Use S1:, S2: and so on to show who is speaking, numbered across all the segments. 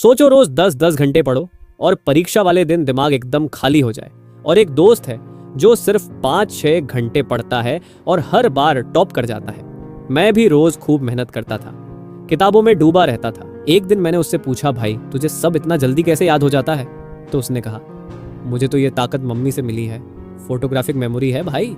S1: सोचो रोज 10-10 घंटे पढ़ो और परीक्षा वाले दिन दिमाग एकदम खाली हो जाए। और एक दोस्त है जो सिर्फ 5-6 घंटे पढ़ता है और हर बार टॉप कर जाता है। मैं भी रोज खूब मेहनत करता था, किताबों में डूबा रहता था। एक दिन मैंने उससे पूछा, भाई तुझे सब इतना जल्दी कैसे याद हो जाता है? तो उसने कहा, मुझे तो ये ताकत मम्मी से मिली है, फोटोग्राफिक मेमोरी है भाई।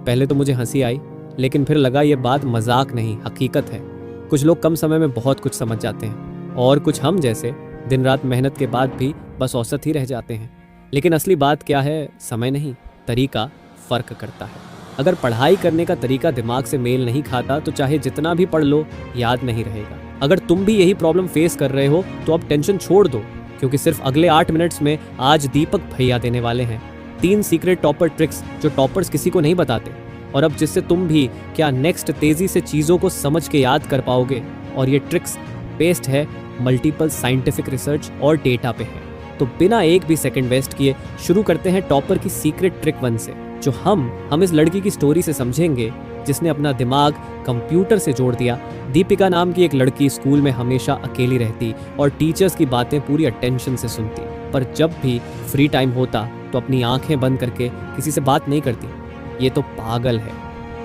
S1: पहले तो मुझे हंसी आई, लेकिन फिर लगा ये बात मजाक नहीं, हकीकत है। कुछ लोग कम समय में बहुत कुछ समझ जाते हैं और कुछ हम जैसे दिन रात मेहनत के बाद भी बस औसत ही रह जाते हैं। लेकिन असली बात क्या है? समय नहीं, तरीका फर्क करता है। अगर पढ़ाई करने का तरीका दिमाग से मेल नहीं खाता तो चाहे जितना भी पढ़ लो याद नहीं रहेगा। अगर तुम भी यही प्रॉब्लम फेस कर रहे हो तो अब टेंशन छोड़ दो, क्योंकि सिर्फ अगले 8 मिनट्स में आज दीपक भैया देने वाले हैं 3 सीक्रेट टॉपर ट्रिक्स जो टॉपर्स किसी को नहीं बताते, और अब जिससे तुम भी क्या नेक्स्ट तेजी से चीज़ों को समझ के याद कर पाओगे। और ये ट्रिक्स बेस्ड है मल्टीपल साइंटिफिक रिसर्च और डेटा पे है। तो बिना एक भी सेकंड वेस्ट किए शुरू करते हैं टॉपर की सीक्रेट ट्रिक 1 से, जो हम इस लड़की की स्टोरी से समझेंगे जिसने अपना दिमाग कंप्यूटर से जोड़ दिया। दीपिका नाम की एक लड़की स्कूल में हमेशा अकेली रहती और टीचर्स की बातें पूरी अटेंशन से सुनती, पर जब भी फ्री टाइम होता तो अपनी आंखें बंद करके किसी से बात नहीं करती। ये तो पागल है,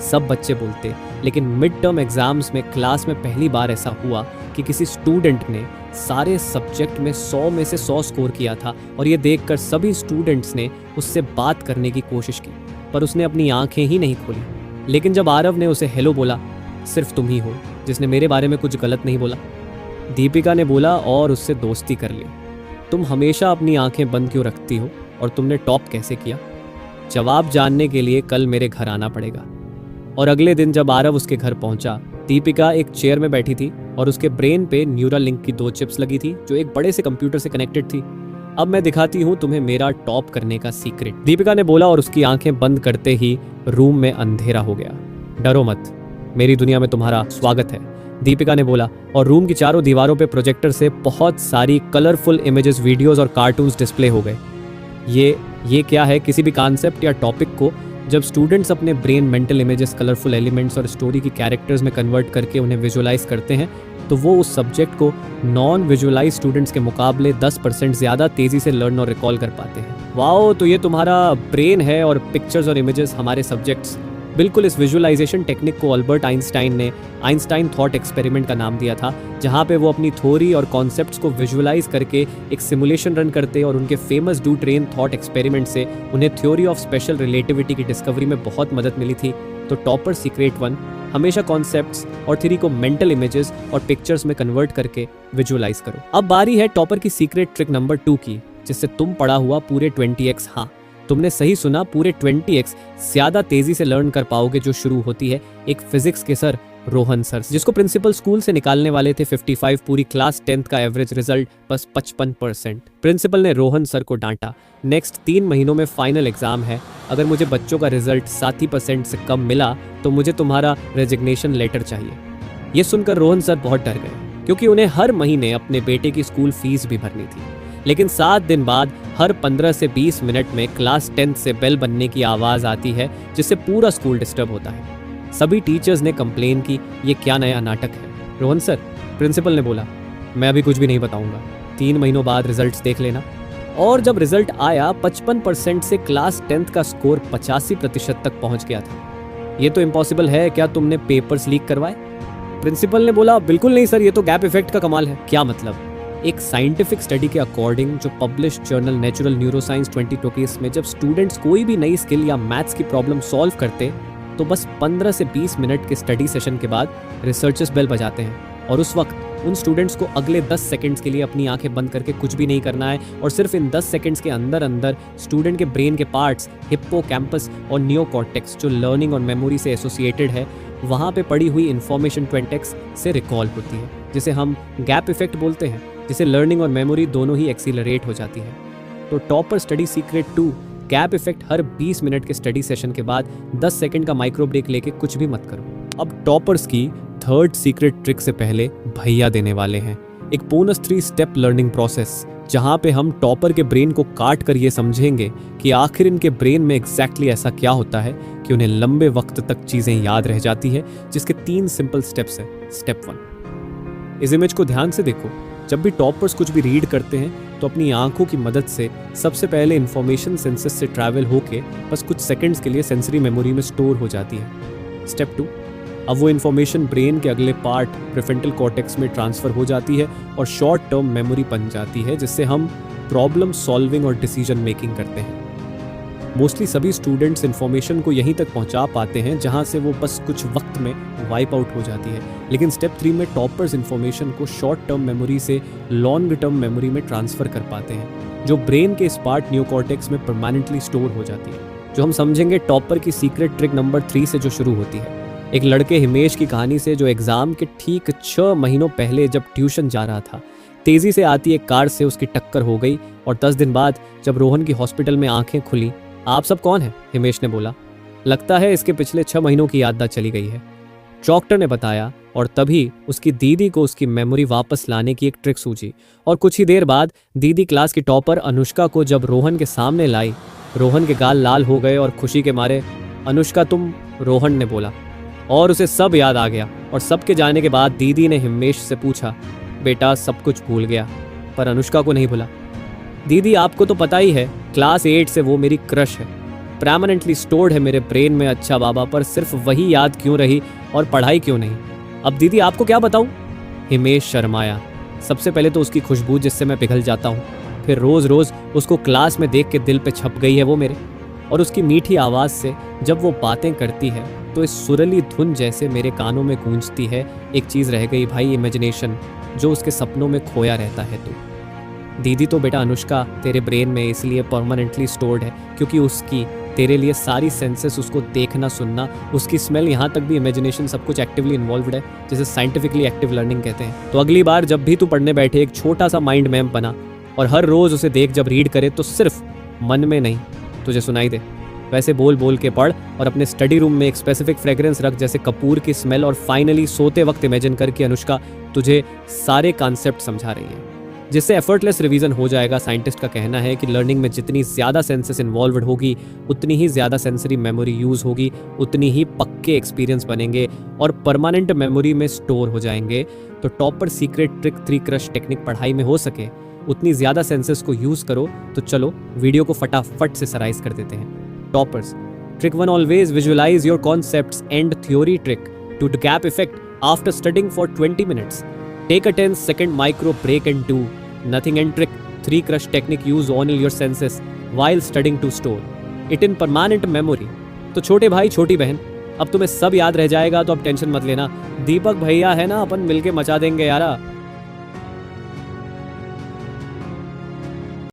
S1: सब बच्चे बोलते। लेकिन मिड टर्म एग्जाम्स में क्लास में पहली बार ऐसा हुआ कि किसी स्टूडेंट ने सारे सब्जेक्ट में 100 में से 100 स्कोर किया था, और ये देखकर सभी स्टूडेंट्स ने उससे बात करने की कोशिश की, पर उसने अपनी आंखें ही नहीं खोली। लेकिन जब आरव ने उसे हेलो बोला, सिर्फ तुम ही हो जिसने मेरे बारे में कुछ गलत नहीं बोला। दीपिका ने बोला और उससे दोस्ती कर ली। तुम हमेशा अपनी आंखें बंद क्यों रखती हो और तुमने टॉप कैसे किया? जवाब जानने के लिए कल मेरे घर आना पड़ेगा। और अगले दिन जब आरव उसके घर पहुंचा, दीपिका एक चेयर में बैठी थी और उसके ब्रेन पे न्यूरल लिंक की 2 चिप्स लगी थी जो एक बड़े से कंप्यूटर से कनेक्टेड थी। अब मैं दिखाती हूँ तुम्हें मेरा टॉप करने का सीक्रेट, दीपिका ने बोला, और उसकी आंखें बंद करते ही रूम में अंधेरा हो गया। डरो मत, मेरी दुनिया में तुम्हारा स्वागत है, दीपिका ने बोला। और रूम की चारों दीवारों पे प्रोजेक्टर से बहुत सारी कलरफुल इमेजेस, वीडियोस और कार्टून्स डिस्प्ले हो गए। ये क्या है? किसी भी कॉन्सेप्ट या टॉपिक को जब स्टूडेंट्स अपने brain mental images, colourful elements और स्टोरी की कैरेक्टर्स में कन्वर्ट करके उन्हें विजुअलाइज करते हैं, तो वो उस सब्जेक्ट को नॉन विजुअलाइज स्टूडेंट्स के मुकाबले 10% ज़्यादा तेज़ी से लर्न और रिकॉल कर पाते हैं। वाओ, तो ये तुम्हारा ब्रेन है और पिक्चर्स और इमेजेस हमारे सब्जेक्ट्स। बिल्कुल, इस विजुअलाइजेशन टेक्निक को अल्बर्ट आइंस्टाइन ने आइंस्टाइन थॉट एक्सपेरिमेंट का नाम दिया था, जहाँ पे वो अपनी थ्योरी और कॉन्सेप्ट्स को विजुअलाइज करके एक सिमुलेशन रन करते, और उनके famous do train thought experiment से उन्हें थ्योरी ऑफ स्पेशल रिलेटिविटी की डिस्कवरी में बहुत मदद मिली थी। तो टॉपर सीक्रेट 1, हमेशा कॉन्सेप्ट्स और थ्योरी को मेंटल इमेजेस और पिक्चर्स में कन्वर्ट करके विजुअलाइज करो। अब बारी है टॉपर की सीक्रेट ट्रिक नंबर 2 की, जिससे तुम पढ़ा हुआ पूरे 20x, हाँ तुमने सही सुना, पूरे 20x ज्यादा तेजी से लर्न कर पाओगे, जो शुरू होती है एक फिजिक्स के सर रोहन सर, जिसको प्रिंसिपल स्कूल से निकालने वाले थे 55, पूरी क्लास 10th का एवरेज रिजल्ट बस 55%। प्रिंसिपल ने रोहन सर को डांटा, नेक्स्ट 3 महीनों में फाइनल एग्जाम है, अगर मुझे बच्चों का रिजल्ट 7% से कम मिला तो मुझे तुम्हारा रेजिग्नेशन लेटर चाहिए। ये सुनकर रोहन सर बहुत डर गए, क्योंकि उन्हें हर महीने अपने बेटे की स्कूल फीस भी भरनी थी। लेकिन 7 दिन बाद हर 15 से 20 मिनट में क्लास 10th से बेल बनने की आवाज़ आती है, जिससे पूरा स्कूल डिस्टर्ब होता है। सभी टीचर्स ने कंप्लेन की, ये क्या नया नाटक है? रोहन सर, प्रिंसिपल ने बोला, मैं अभी कुछ भी नहीं बताऊंगा, 3 महीनों बाद रिजल्ट्स देख लेना। और जब रिजल्ट आया, 55% से क्लास 10th का स्कोर 85% तक पहुंच गया था। ये तो इम्पॉसिबल है, क्या तुमने पेपर्स लीक करवाए? प्रिंसिपल ने बोला, बिल्कुल नहीं सर, ये तो गैप इफेक्ट का कमाल है। क्या मतलब? एक साइंटिफिक स्टडी के अकॉर्डिंग, जो पब्लिश जर्नल नेचुरल न्यूरोसाइंस 2020 में, जब स्टूडेंट्स कोई भी नई स्किल या मैथ्स की प्रॉब्लम सॉल्व करते तो बस 15 से 20 मिनट के स्टडी सेशन के बाद रिसर्चर्स बेल बजाते हैं, और उस वक्त उन स्टूडेंट्स को अगले 10 सेकंड्स के लिए अपनी आंखें बंद करके कुछ भी नहीं करना है, और सिर्फ इन 10 सेकंड्स के अंदर अंदर स्टूडेंट के ब्रेन के पार्ट्स, हिप्पोकैम्पस और नियोकॉर्टेक्स, जो लर्निंग और मेमोरी से एसोसिएटेड है, वहाँ पे पड़ी हुई इन्फॉर्मेशन 20x से रिकॉल होती है, जिसे हम गैप इफेक्ट बोलते हैं, जिसे लर्निंग और मेमोरी दोनों ही एक्सीलरेट हो जाती है। तो topper study secret 2, gap effect, हर 20 मिनट के स्टडी सेशन के बाद 10 सेकंड का माइक्रो ब्रेक लेके कुछ भी मत करो। अब टॉपर्स की 3rd सीक्रेट ट्रिक से पहले भैया देने वाले हैं एक बोनस 3 स्टेप लर्निंग प्रोसेस, जहां पे हम टॉपर के ब्रेन को काट कर ये समझेंगे कि आखिर इनके ब्रेन में एग्जैक्टली ऐसा क्या होता है कि उन्हें लंबे वक्त तक चीजें याद रह जाती है, जिसके 3 सिंपल स्टेप्स हैं। स्टेप 1, इस इमेज को ध्यान से देखो। जब भी टॉपर्स कुछ भी रीड करते हैं तो अपनी आंखों की मदद से सबसे पहले इंफॉर्मेशन सेंसेस से ट्रैवल होके बस कुछ सेकंड्स के लिए सेंसरी मेमोरी में स्टोर हो जाती है। स्टेप 2, अब वो इन्फॉर्मेशन ब्रेन के अगले पार्ट प्रीफ्रंटल कॉर्टेक्स में ट्रांसफ़र हो जाती है और शॉर्ट टर्म मेमोरी बन जाती है, जिससे हम प्रॉब्लम सॉल्विंग और डिसीजन मेकिंग करते हैं। मोस्टली सभी स्टूडेंट्स इन्फॉर्मेशन को यहीं तक पहुंचा पाते हैं जहां से वो बस कुछ वक्त में वाइप आउट हो जाती है, लेकिन स्टेप 3 में टॉपर्स इन्फॉर्मेशन को शॉर्ट टर्म मेमोरी से लॉन्ग टर्म मेमोरी में ट्रांसफ़र कर पाते हैं, जो ब्रेन के इस पार्ट नियोकॉर्टेक्स में परमानेंटली स्टोर हो जाती है। जो हम समझेंगे टॉपर की सीक्रेट ट्रिक नंबर 3 से जो शुरू होती है, एक लड़के हिमेश की कहानी से, जो एग्ज़ाम के ठीक 6 महीनों पहले जब ट्यूशन जा रहा था, तेज़ी से आती एक कार से उसकी टक्कर हो गई और 10 दिन बाद जब रोहन की हॉस्पिटल में आंखें खुली। आप सब कौन हैं? हिमेश ने बोला। लगता है इसके पिछले 6 महीनों की याददाश्त चली गई है, डॉक्टर ने बताया, और तभी उसकी दीदी को उसकी मेमोरी वापस लाने की एक ट्रिक सूझी। और कुछ ही देर बाद दीदी क्लास की टॉपर अनुष्का को जब रोहन के सामने लाई, रोहन के गाल लाल हो गए और खुशी के मारे, अनुष्का तुम, रोहन ने बोला, और उसे सब याद आ गया। और सबके जाने के बाद दीदी ने हिमेश से पूछा, बेटा सब कुछ भूल गया? पर अनुष्का को नहीं भूला। दीदी आपको तो पता ही है, क्लास 8 से वो मेरी क्रश है, परमानेंटली स्टोर्ड है मेरे ब्रेन में। अच्छा बाबा, पर सिर्फ वही याद क्यों रही और पढ़ाई क्यों नहीं? अब दीदी आपको क्या बताऊं? हिमेश शर्माया। सबसे पहले तो उसकी खुशबू जिससे मैं पिघल जाता हूँ, फिर रोज़ रोज़ उसको क्लास में देख के दिल पे छप गई है वो मेरे, और उसकी मीठी आवाज़ से जब वो बातें करती है तो इस सुरीली धुन जैसे मेरे कानों में गूंजती है। एक चीज़ रह गई भाई, इमेजिनेशन, जो उसके सपनों में खोया रहता है तू। दीदी तो बेटा अनुष्का तेरे ब्रेन में इसलिए परमानेंटली स्टोर्ड है क्योंकि उसकी तेरे लिए सारी सेंसेस, उसको देखना, सुनना, उसकी स्मेल, यहाँ तक भी इमेजिनेशन, सब कुछ एक्टिवली इन्वॉल्वड है, जिसे साइंटिफिकली एक्टिव लर्निंग कहते हैं। तो अगली बार जब भी तू पढ़ने बैठे, एक छोटा सा माइंड मैप बना और हर रोज़ उसे देख, जब रीड करे तो सिर्फ मन में नहीं, तुझे सुनाई दे, वैसे बोल बोल के पढ़। और अपने स्टडी रूम में एक स्पेसिफिक फ्रेग्रेंस रख, जैसे कपूर की स्मेल, और फाइनली सोते वक्त इमेजिन करके अनुष्का तुझे सारे कॉन्सेप्ट समझा रही है, जिससे एफर्टलेस रिवीजन हो जाएगा। साइंटिस्ट का कहना है कि लर्निंग में जितनी ज़्यादा सेंसेस इन्वॉल्वड होगी, उतनी ही ज़्यादा सेंसरी मेमोरी यूज़ होगी, उतनी ही पक्के एक्सपीरियंस बनेंगे और परमानेंट मेमोरी में स्टोर हो जाएंगे। तो topper secret trick 3 crush technique पढ़ाई में हो सके उतनी ज़्यादा सेंसेस को यूज़ करो। तो चलो वीडियो को फटाफट से सराइज कर देते हैं। Toppers, trick 1, always visualize your concepts and theory trick to the gap effect after studying for 20 minutes. Take a 10-second micro break and do nothing. And trick 3 crush technique, use only your senses while studying to store it in permanent memory. तो छोटे भाई छोटी बहन, अब तुम्हें सब याद रह जाएगा तो अब टेंशन मत लेना। दीपक भैया है ना, अपन मिलके मचा देंगे यारा।